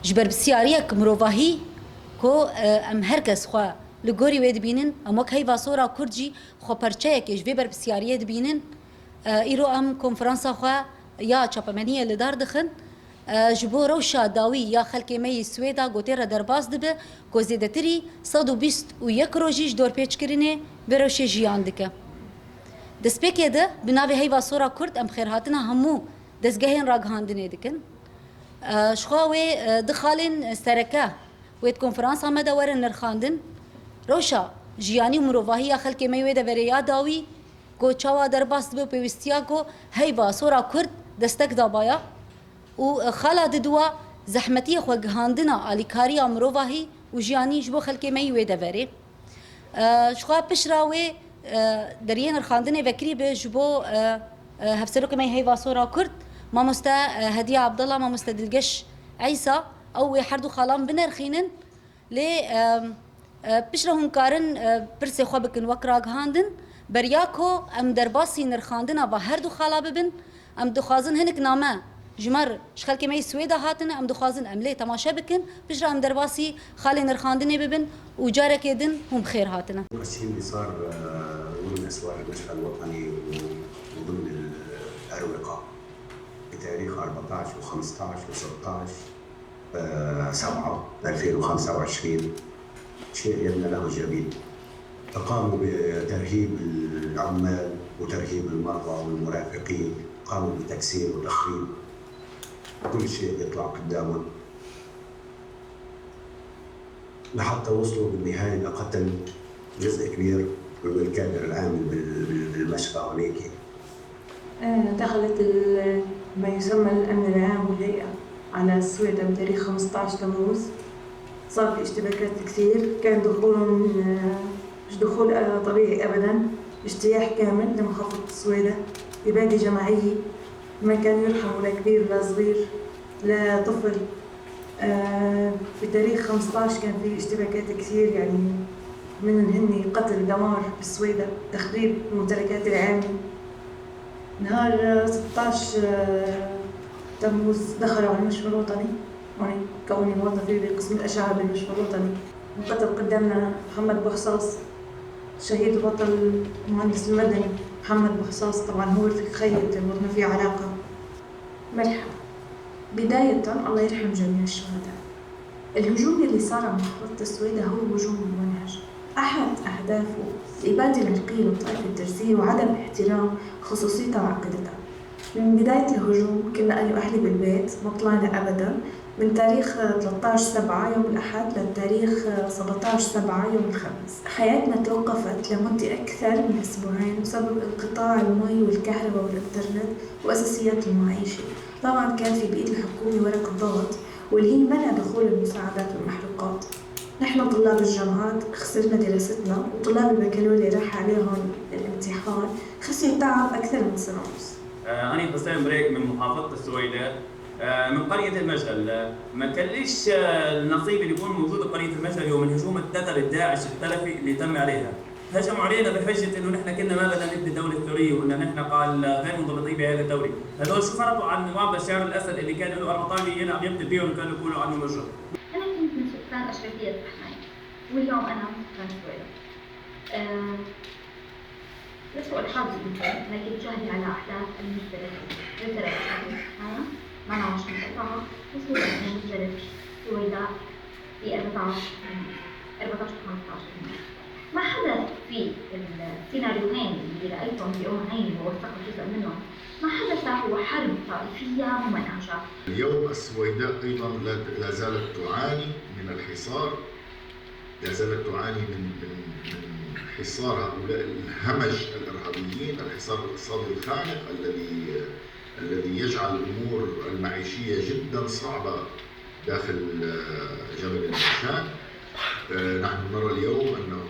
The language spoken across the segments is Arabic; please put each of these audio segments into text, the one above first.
جبر بسیاریه مروفاهی کو ام هرکس خو لگوری وید بینن ام وک هی واسورا کردجی خو پرچه کش وی بر بسیاریه بینن ایرو ام کنفرانسا خو یا چاپمنیه لدار دخن جبو روشا داوی یا خلکی می سویدا گوتر درباز دبه کو زیدتری 121 روزیش دور پیچ کرینه بروش جیان دکه دسپیکه ده بناوی هی واسورا کرد ام خیر هاتنا همو دزگهین راگهاندنه دکن شخواوی دخالین سرکه وید کنفرانس آمده ورن نرخاندن روشا جیانی مروفاهی خلکی می ویده وریا داوی کو چاوا درباز دبه پیوستیا کو هی واسورا کرد دستک دابایا و خالا ددوا زحمتي خو گهاندنا الیکاریا مروواهی و جیانی جبو خلکی می ویده وری شخوا پشراوی درین رخاندنه وکری به جبو هفسرو که می هی واسورا کرد ما مستا هدیه عبدالله ما مستا دلگش عیسى او حردو خالام بنرخینن لی پشرهم کارن پرسی خو بکن وکرا گهاندن بریاکو ام درباسی نرخاندنا و هردو خالا ببن ام دخوازن هنک نامه جمر شخل كمي سويدا هاتن ام دخوازن ام لي تماشا بكن بجرا ام درباسي خالي نرخاندني ببن وجارك يدن هم بخير هاتنا. الشيء اللي صار ضمن اسوار المشفى الوطني وضمن الاروقه بتاريخ 14 و15 و16 7 2025 شيء يبنى له الجميل. قاموا بترهيب العمال وترهيب المرضى والمرافقين، قاموا بتكسير وتخريب كل شيء يطلع قدامهم لحتى وصلوا بالنهاية لقتل جزء كبير من الكادر العامل بالمشفى هونيك. دخلت ما يسمى الأمن العام والهيئة على السويدة بتاريخ 15 تموز. صار في اشتباكات كثير، كان دخولهم مش دخول طبيعي أبداً، اجتياح كامل لمحافظة السويدة، إبادة جماعية، ما كان يرحموا لا كبير لا صغير لا طفل. في تاريخ 15 كان في اشتباكات كثير، يعني من قتل دمار بالسويدة، تخريب الممتلكات العامة. نهار 16 تموز دخلوا على المشفى الوطني، وأنا كوني موظفة بقسم الأشعة بالمشفى الوطني، وقتل قدامنا محمد بوحصاص شهيد البطل المهندس المدني محمد بوحصاص. طبعا هو الخيب ما في علاقة. مرحبا. بداية الله يرحم جميع الشهداء. الهجوم اللي صار على محافظة السويدة هو هجوم ممنهج، أحد أهدافه الإبادة العرقية للطائفة الدرزية وعدم احترام خصوصيتها وعقيدتها. من بداية الهجوم كنا أنا وأهلي بالبيت ما طلعنا أبدا، من تاريخ 13/7 يوم الأحد للتاريخ 17/7 يوم الخميس. حياتنا توقفت لمدة أكثر من أسبوعين بسبب انقطاع المي والكهرباء والإنترنت وأساسيات المعيشة. طبعا كان في بإيد الحكومة ورقة ضغط واللي هي منع دخول المساعدات والمحروقات. نحن طلاب الجامعات خسرنا دراستنا، وطلاب البكالوريا راح عليهم الامتحان، خسروا تعب أكثر من سنة ونص. أنا حسين بريك من محافظة السويدة من قرية المجهل. ما كان ليش النصيب اللي يكون موجود بقرية المجهل يوم الهجوم التتر الداعش التلفي اللي تم عليها. هجموا علينا بحجة انه نحن كنا ما بدنا نبني دولة ثورية، وان نحن قال غير منضبطين بهذا الدوري. هذول شو فرضوا عن نواب بشار الاسد اللي كان له 4 يلعب يقتل فيهم وكانوا يقولوا عنه مجرم. انا كنت من سكان اشرفية البحرين، واليوم انا من سكان السويدة. لسوء الحظ لكن تشاهدي على احداث المزدلفة زلزلة البحرين 28 قطعة وصولا من السويداء في 14 15. ما حدث في السيناريوهين اللي رأيتهم في يومين ووثقت جزء منهم، ما حدث هو حرب طائفية ممنهجة. اليوم السويداء أيضا لا زالت تعاني من الحصار، لا زالت تعاني من حصار هؤلاء الهمج الإرهابيين، الحصار الاقتصادي الخانق الذي يجعل الأمور المعيشية جدا صعبة داخل جبل النشان. نحن نرى اليوم أنه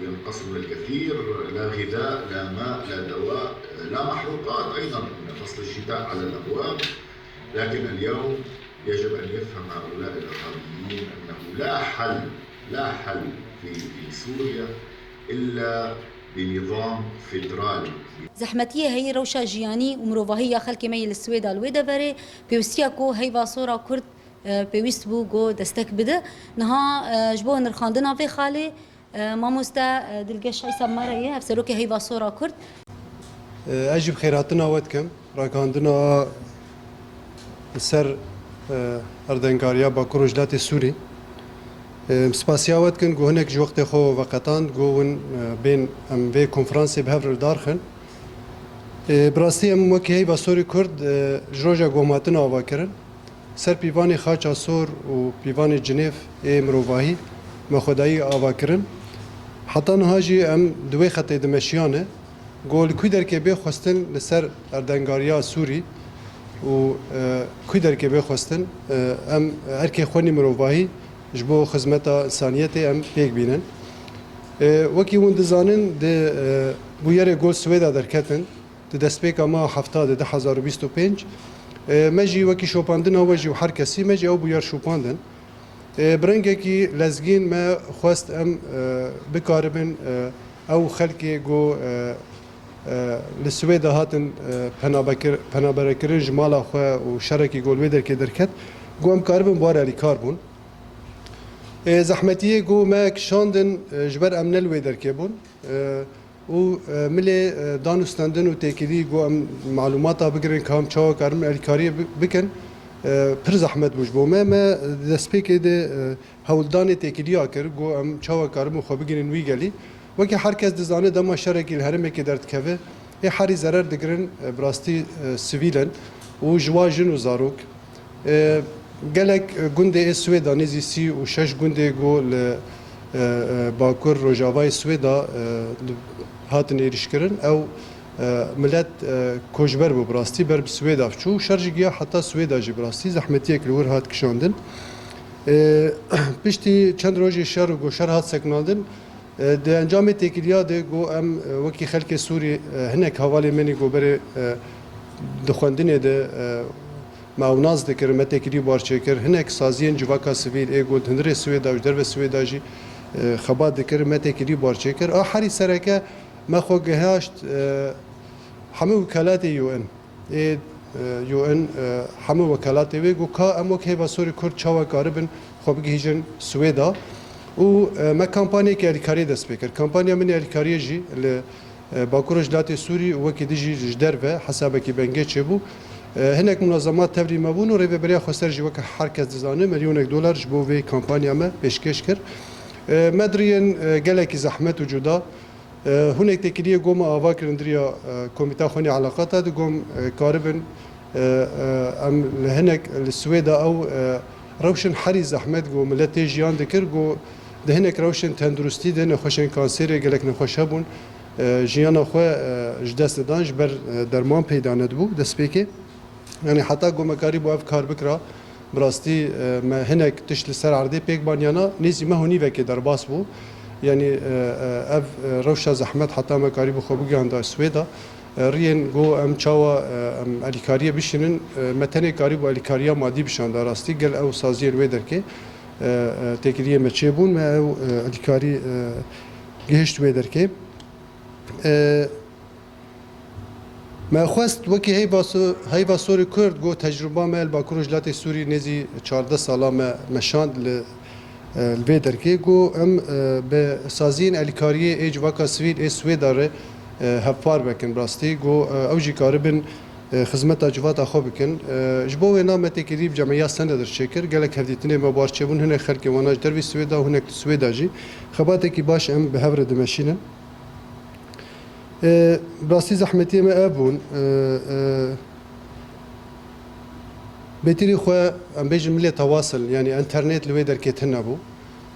ينقسم الكثير، لا غذاء لا ماء لا دواء لا محروقات، أيضا فصل الشتاء على الأبواب. لكن اليوم يجب أن يفهم هؤلاء الإرهابيين أنه لا حل في سوريا إلا بنظام فيدرالي. زحمتية هي روشا جياني ومروفاهية خلكي مي السويدة الويدة بري بيوسياكو هي باصورة كرد پێویست بوو گۆ دەستەک بدە نەها ji bo nirxandina vê xalê mamoste Dilgeş Eysa Marayê hevserokê heyva sora Kurd اجي بخيراتنا ودكم راكاندنا سر اردنگاريا باكور وجلاتي سوري سپاسیا ودكن جو هناك وقت خو وقتان جوون بين ام في كونفرنسي بهفر دارخن براستي ام وكي با سوري كرد جروجا گوماتنا واكرن سر بيواني خاچا سور و بيواني جنيف مروواهي ما خدایی آواکرن حتی نهاجی ام دوی خطه دمشیانه گول کوی در که بخواستن لسر اردنگاریا سوری و کوی در که بخواستن ام هر که خونی مروواهی جبو خدمت انسانیت ام پیک بینن وکی وند زانن ده بویر گول سویدا درکتن ده دستپیک اما هفته ده 2025 مجی وکی شوپاندن او وجی و هر کسی مجی او بویر شوپاندن برنگه کی لزگین ما خواست ام بکاربن او خلکی گو لسویدا هاتن پنابرکرین جمالا خواه و شرکی گول ویدر که درکت گو ام کاربن بار علی کاربون زحمتیه گو ما کشاندن جبر ام نل ویدر که بون و ملی دانستندن و تکیدی گو ام معلوماتا بگرین که هم چاوا کاربن علی کاری بکن پر زحمت بوش بو ما دسپیک ده هولدان تکیدی آکر گو ام چاوا کاربن خو بگیرین وی گلی وکی هر کس دزانه دما شرکی الهرمه که درد کوه ای حری ضرر دگرن براستی سویلن و جواجن و زاروک گلک گنده سویدا نزی سی و شش گنده گو باکور روجاوای سویدا هاتن ایریش کرن او ملت کوجبر بو براستی بر سویدا چو شرجگیا حتی سویدا جی براستی زحمتیه کلور هات کشاندن پشتی چند روزی شهر و گوشر هات سکناندن ده انجام تکیلیا ده گو ام وکی خلک سوری هنک حوالی منی گو بره دخواندنه ده معوناز دکر متکیلی بارچه کر هنک سازین جواکا سویل ای گو هندره سویدا و درو سویدا جی خبات دکر متکیلی بارچه کر آخری سرکه ما خو گهاشت همه وکالات یو ان یو ان همه وکالات وی گو کا امو که با سوری کرد چاوا کاربن خوب گیجن سویدا و ما کمپانی که الیکاری دست بکر کمپانی من الیکاری جی ل باکورج لات سوری و کی دیجی جدر و حسابه کی بنگه چه بو هناك منظمات تبري مبون و ریو بریا خسر جی وک هر کس دزانه $1,000,000 جبو وی کمپانی ما پیشکش کر مدرین گلکی زحمت و جدا هناك تکلیه گم آوا کرندریا کمیته خونی علاقات دو گم کاربن ام هناك السويدا او روشن حری زحمت گو ملت جیان دکر گو ده هناك روشن تندرستی ده نخوشن کانسر گلک نخوش هبون جیان خو جدست دانش بر درمان پیدا ندبو دست بکه يعني حتى قوم كاري بو افكار بكره براستي ما هناك تشل سر عرضي بيك بانيانا نيزي ما هوني وكي درباس بو يعني اف روشا زحمت حتى ما كاري بو خوبي عند سويدا رين جو ام تشاوا ام اليكاريه بشنن متني كاري بو اليكاريه مادي بشان راستي قال او سازير ويدر كي تكريه متشيبون ما اليكاري جهشت ويدر كي ما خواست وکی هی باسوری کرد گو تجربه مال با کروجلات سوری نزی 14 ساله مشاند البیدر که گو ام به سازین الیکاریه ایج وکا سوید ای سویداره هفار بکن براستی گو اوجی کاربن خدمت اجوات اخو بکن جبو وینا متکریب جمعیت سند در شکر گلک هفدیتنه ما بارچبون هنه خلک واناج دروی سویدا و هنه سویدا جی خباته کی باش ام به هفر دمشینن براستی زحمتی ما ابون بتري خو ام بيج ملي تواصل يعني انترنت لوي در كيتنا بو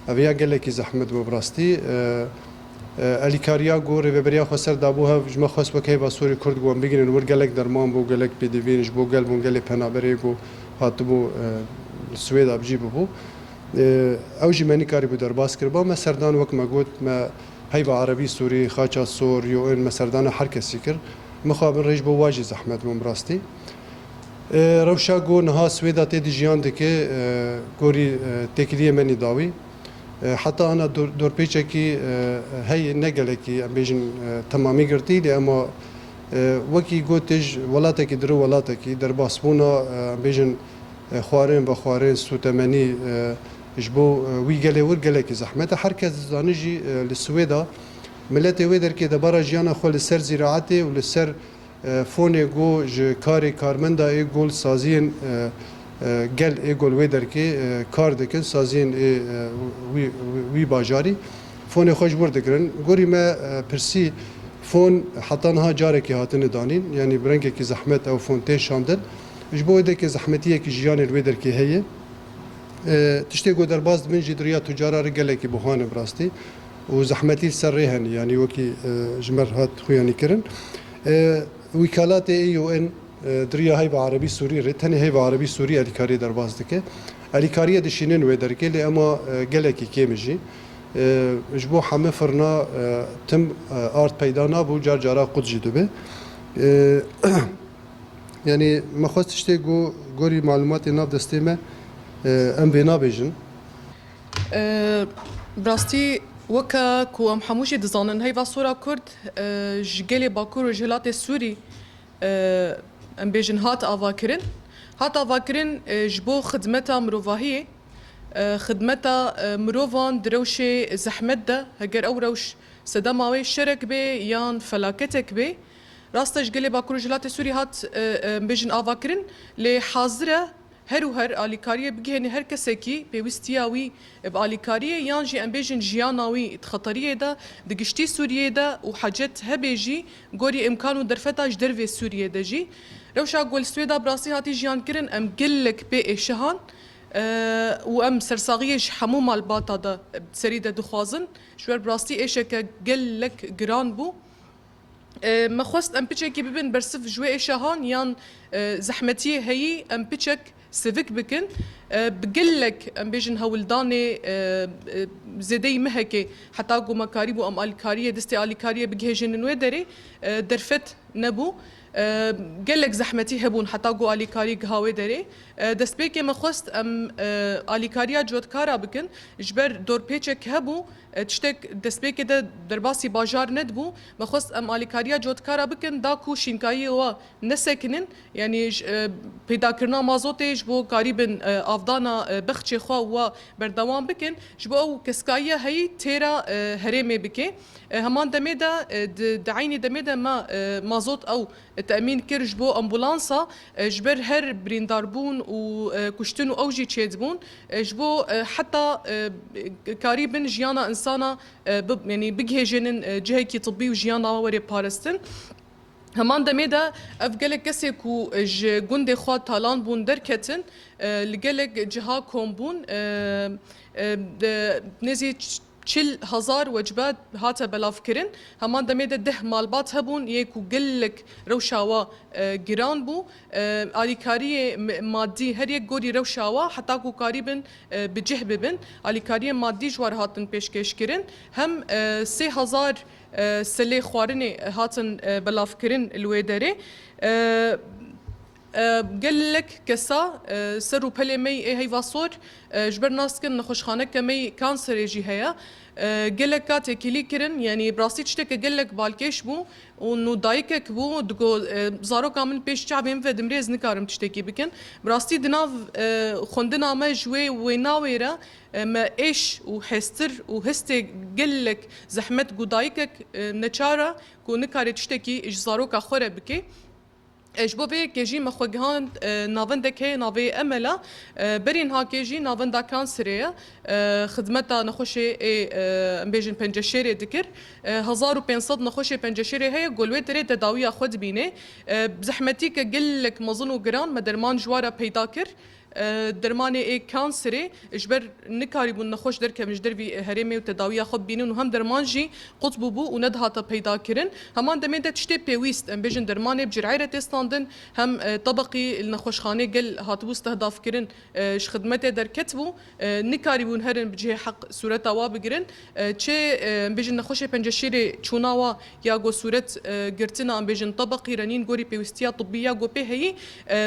ابيا قال لك زحمت بو براستي اليكاريا غور ريبريا خسر دابوها جما خاص بكاي باسوري كرد غوم بيجن ور قال لك درمان بو قال لك بيديفين بو قال بو قال بنابري بو هاتبو السويد ابجيبو بو اوجي ماني كاري بو درباس كربا ما سردان وك ما قلت ما هيبة عربي سوري خاچا سور يو ان مسردان هر کسی کر مخابن ريج بو واجي زحمت بو براستي روشا گو نها سويدا تدي جيان دكه گوري تكليه مني داوي حتى انا دور بيچكي هي نگلكي ام بيجن تمامي گرتي اما وكي گوتج ولاتكي درو ولاتكي در باسبونا بيجن خوارن و خوارن سوتمنی جبو وی گله ور گله کی زحمت هر کس زانجی لسویدا ملت وی در که دبر جیانا خو لسر زراعت و لسر فون گو ج کار کارمندا ای گل سازین گل ای گل وی در که کار دکن سازین وی باجاری فون خوش برد کرن گوری ما پرسی فون حتی نها جاره که هاتن دانین یعنی برنگه کی زحمت او فون تی شاندن جبو ده که زحمتیه کی جیان الوی در که هیه تشتی گو در باز من جدریا تجارا رجله کی بخوان براستی و زحمتي سريهن يعني وكي جمر هات خوياني كرن وكالات UN دريا هاي بعربي سوري رتني هاي بعربي سوري الكاري درباز دكه الكاريه دشينن ودركه لأما جلكي كيمجي جبو حمه فرنا تم ارت پیدا نبو جار جارا قد جدوبه يعني ما خواستش تيجو غوري معلومات ناب دستيمه ام بينا بيجن براستي وكا كو ام حموشي دزانن هاي صورة كرد جيلي باكور و جهلات سوري ام بيجن هات افاكرن جبو خدمتا مروفاهي خدمتا مروفان دروشي زحمت ده هجر او روش سدماوي شرك بي يان فلاكتك بي راستش جيلي باكور و جهلات سوري هات ام بيجن افاكرن لحاضره هر و هر آلیکاریه بگهنی هر کسی کی پیوستیاوی به آلیکاریه یان جی ام بیجن جیاناوی تخطریه ده دگشتی سوریه ده و حاجت هبیجی گوری امکانو درفتاش دروی سوریه ده جی روشا گل سویدا براسی هاتی جیان کرن ام گلک بی اشهان و ام سرساغیش حمو مال باتا ده سری ده دخوازن شویر براسی اشکا گلک گران بو ما خواست ام پیچه کی ببین برسف جوی اشهان یان زحمتیه هی ام پیچک سيفيك بكن بقلك ام بيجن هولداني زيدي مهكي حتى قو مكاريبو ام الكاريه دستي الكاريه بجهجن نويدري درفت نبو قلك زحمتي هبون حتى قو الكاري قهاوي دري دستبيكي مخست ام الكاريا جود كارا بكن جبر دور بيتشك هبو تشتك دستبيكي ده درباسي باجار ندبو مخست ام الكاريا جود كارا بكن داكو شينكاي و نسكنن يعني پیدا کرنا مازوتي جبو قريبن افدانا بخشي خو و بردوام بكن جبو او كسكايه هي تيرا هرمي بكي همان دميدا دعيني دميدا ما مازوت او تامين كر جبو امبولانسا جبر هر برينداربون و كشتن اوجي تشيدبون جبو حتى قريبن جيانا انسانا يعني بجهجن جهيكي طبي وجيانا وري بارستن همان دميدا افقلك كسي كو جندي خوات تالان بون دركتن لقلك جها كومبون نزي 4000 وجبات هاتا بلاف كرن همان دميدا ده مالبات هبون يكو قلك روشاوا جيران بو آليكارية مادي هر يك قوري روشاوا حتى كو قريبا بجه ببن آليكارية مادي جوار هاتن پیشکش کرن هم 3000 سلي خوارني هاتن بلاف كرن الويدري قال لك كسا سرو بلي مي هي فاسور جبر ناس كن نخوشخانه كمي كانسر يجي هيا قال لك كات كيلي كرن يعني براسي تشتك قال لك بالكيش بو ونو دايكك بو دغو زارو كامل بيش شعبين في دمريز نكارم تشتكي بكن براسي دناف خوندنا ما جوي ويناويرا ما ايش وحستر وهستي قال لك زحمت قدايكك نچارا كو نكاري تشتكي اجزارو كخوره بكي اجبو بي كيجي مخوجهان نافندك هي نافي املا برين ها كيجي نافندا كانسريه خدمتها نخوشي امبيجن بنجشيري ذكر 1500 نخوشي بنجشيري هي قولوي تري تداويه خد بيني بزحمتيك قلك مظنو جران مدرمان جوارا بيداكر درماني اي كانسري اجبر نكاري بون نخوش دركه مش دربي هرمي وتداويه خب بينن وهم درمانجي قطب بو وندها تا بيدا كرن همان دميدا تشتي بيويست ام بيجن درماني بجرعيره تستاندن هم طبقي النخوشخانه قل هاتبو استهداف كرن اش خدمته در كتبو نكاري بون هرن بجه حق صورتا وا بگرن تشي بيجن نخوش بنجشيري چوناوا يا جو صورت گرتنا ام بيجن طبقي رنين غوري بيوستيا طبيه جو بي هي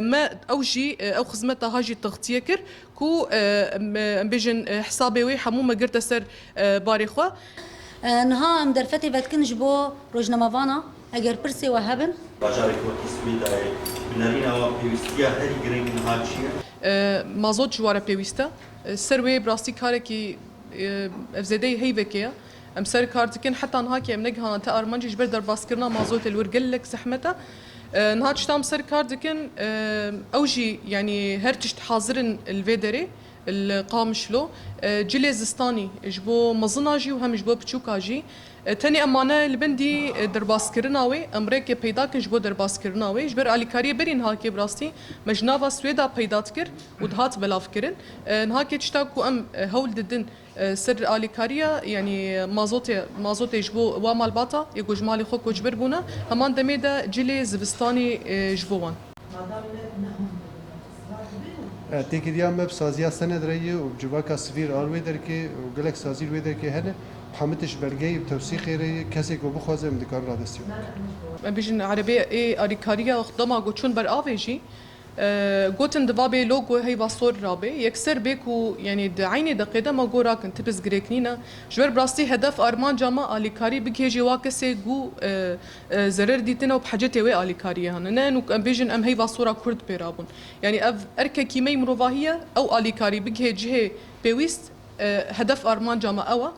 ما اوجي او خدمتها هاجي تغطيه كر كو بيجن حسابي وي حمو ما قرت سر باري خو نها ام درفتي بتكن جبو روجنا مافانا اگر برسي وهبن باجارك وكي سويدا بنارينا وبيوستيا هري جرين هاتشيا مازوت جواره پێویستە سەروێ براستی کارێکی ئەفزێدەی هەیڤێکەیە ئەم سەر کارتکن حتا نهاکە ئەم نەگهانە تا ئارمانجیش بەر دەرباسکردنا مازۆتە لورگەلێک زەحمەتە نها تشتام سەر کار دکن ئەو ژی يعني هەر تشت حاضرن الوێ دەرێ القامشلو جلي زستاني جبو مزناجي وهم جبو بتشوكاجي تاني امانه لبندي درباسكرناوي امريكا پیدا کن جبو درباسكرناوي جبر اليكاري برين هاكي براستي مجنابا سويدا پیدا تكر ودهات بلاف كرن نهاكي تشتاكو ام هول ددن سر اليكاريا يعني مازوت جبو وامال باتا يگو جمالي خو كجبر بونا همان دميدا جلي زبستاني جبوان تێکریا مە سازیا سەنەد ڕێیە و جوواکە سڤیر ئاڵوێ دەرکێ و گەلێک سازیر وێ دەرکێ هەنە حمتش بەرگەی تەوسی خێرەیە کەسێک بۆ بخوازێم دکان ڕادستی بيجن عربية اي اريكاريا خدما گوچون بر آویجی گوتن دبابي لوگو هي واسور رابي يكسر بيكو يعني دعيني دقيقة ما جو راكن تبس جريكنينا جبر براستي هدف ارمان جاما اليكاري بكيجي واكسي جو زرر ديتنا وبحاجتي وي اليكاري هنا نانو بيجن ام هي واسورا كرد بيرابون يعني اف اركا كيمي مروفاهية او اليكاري بكيجي بيويست هدف ارمان جاما اوا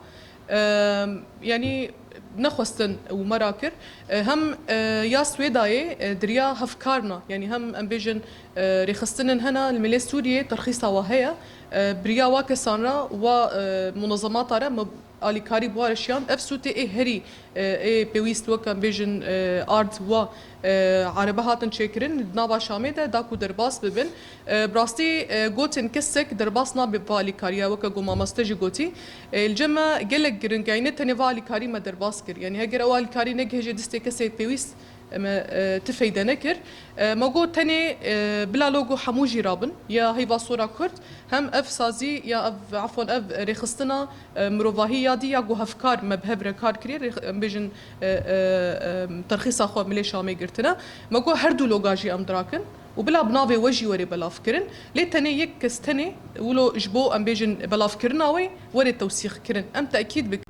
يعني نخواستن ومراكر هم يا سويداي دريا هفكارنا يعني هم ام بيجن رخصتن هنا الميلاد سوريا ترخيصها وهي بريا واكسانرا ومنظمات را اليكاري بوارشيان افسوتي اي هري اي بيويست وكان بيجن ارت و عربه هاتن شكرن ناوا شاميده داكو درباس ببن براستي غوتن كسك درباسنا بفاليكاريا وكا غوما ماستجي غوتي الجما قالك جرنكاينه تني فاليكاري ما درباسكر يعني هجر اول كاري نجهج دستي كسك بيويست تفيد نكر موجود تاني بلا لوجو حموجي رابن يا هي صورة كرد هم اف سازي يا اف عفوا اف رخصتنا مروفاهية دي يا جو هفكار مبهبر كار كرير بيجن ترخيص اخو ملي شامي قرتنا موجو هردو لوجاجي ام دراكن وبلا بنافي وجي وري بلا فكرن لي تاني يكس تاني ولو جبو ام بيجن بلا فكرناوي وري توسيخ كرن ام تاكيد بك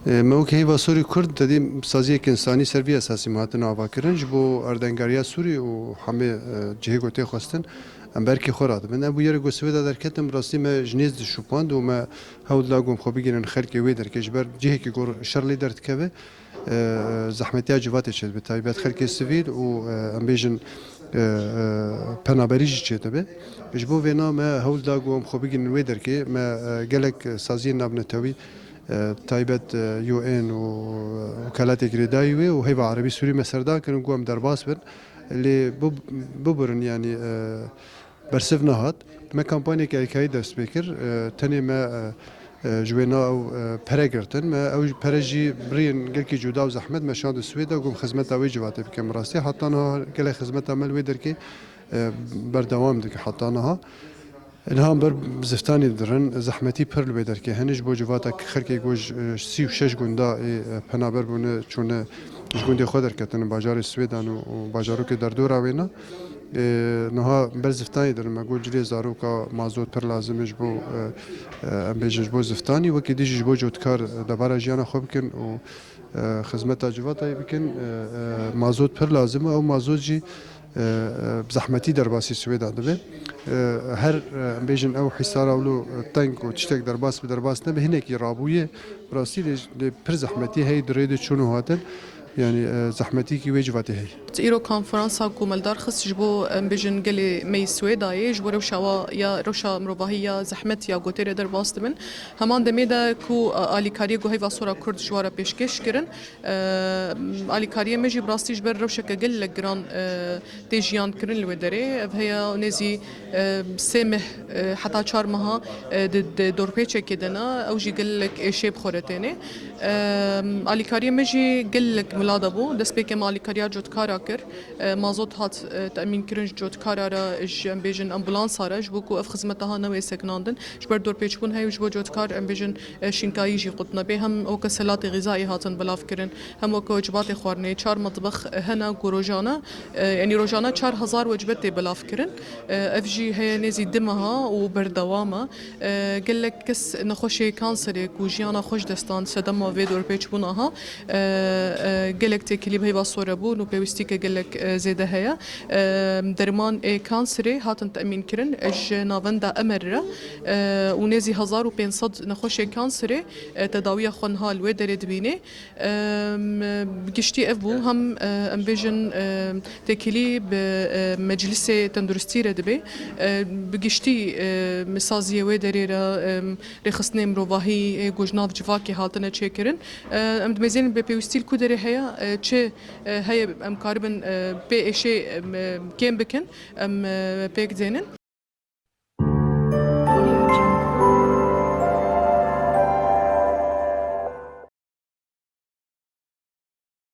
موک هیوا سوری کرد دادیم سازی که انسانی سروی اساسی مهاتن آوا کردن جبو اردنگاریا سوری و همه جهه گوته خواستن ام برکی خوراد من ابو یری گوسوی در کتم راستی ما جنیز شوپاند و ما هول لاگم خو بگیرن خلک وی در کشبر جهه کی گور شرلی درت کبه زحمتی جوات چد به تایبت خلک سویل و ام بیجن پنابریج چه تبه جبو وینا ما هول لاگم خو بگیرن وی در کی ما گلک سازی نابنتوی تایبت یو ان و وکالت گریدایی و هیوا عربی سوری مسردا کنن قوم درباس بن اللي ببرن يعني برسف نهات ما كامبانيا كاي دست بكر تاني ما جوينا او بريغرتن ما او بريجي برين قالكي جودا وزحمت ما شاد السويدا وقوم خدمتها ويجواتي بكم راسي حطانها قال خدمتها مال ويدركي بردوام دك حطانها انها بر زفتاني درن زحمتي پر البدركي هنج بو جواتك خركي جوج 36 گوندا پنابر بونه چون جگوندی خودر کتن باجار سویدان و باجارو که در دور آوینا نها بر زفتانی در مگو جری زارو کا مازوت پر لازمش بو بیجش بو زفتانی و که دیجش بو جوتکار دبار جیانا خوب کن و خدمت جواتای بکن مازوت پر لازمه او مازوت جی بزحمتي درباسي سويدا دبي هر بيجن او حصار اولو تانك و تشتك درباس بدرباس نبي هناك رابويه براسي بر زحمتي هي دريد شنو هاتن يعني زحمتي كي واجباتي هي ايرو كونفرنس هاكو مالدار خص جبو بيجن قلي مي سويداي جبو روشا يا روشا مروباهية زحمت يا غوتيري درباس دمن همان دميدا كو الي كاريه جو هيفا صورة كرد جوارا بيشكش كرن الي كاريه مجي براستي جبر روشا كقل جران تيجيان كرن الودري هي نزي سامح حتى شهر مها دور بيتشي كدنا او جي قال لك شيب خورتيني الي كاريه مجي قال لك ملادبو دس بيك مالي كاريا جوت كارا كر مازوت هات تامين كرنج جوت كارا را جم بيجن امبولانس هارا جبوكو اف خدمتها نوي سكناندن جبر دور بيچبون هي جبو جوت كار ام بيجن شينكاي جي قطنا به هم او كسلات غذائي هاتن بلاف كرن هم او وجبات خوارني 4 مطبخ هنا روجانا يعني روجانا 4000 وجبات بلاف كرن اف جي هي نزي دمها وبردوامه قال لك كس نخوشي كانسرك وجيانا خوش دستان سدما في دور بيچبونها gelek tekili heyva sonra bu no pevistike gelek zede heye derman kanseri hatın temin kirin eş navenda emerra و نازي 1500 نخوش كانسري تداوية خون هال ودرد بيني بقشتي أفو هم أمبيجن تكلي بمجلس تندرستي ردبي بقشتي مسازية ودريرا رخصني مروفاهي جوجناف جفاكي هالتنا تشكرن أم دمزين ببيوستيل كودري هيا تشي هيا أم كاربن بي شيء كيم بكن أم بيك زينن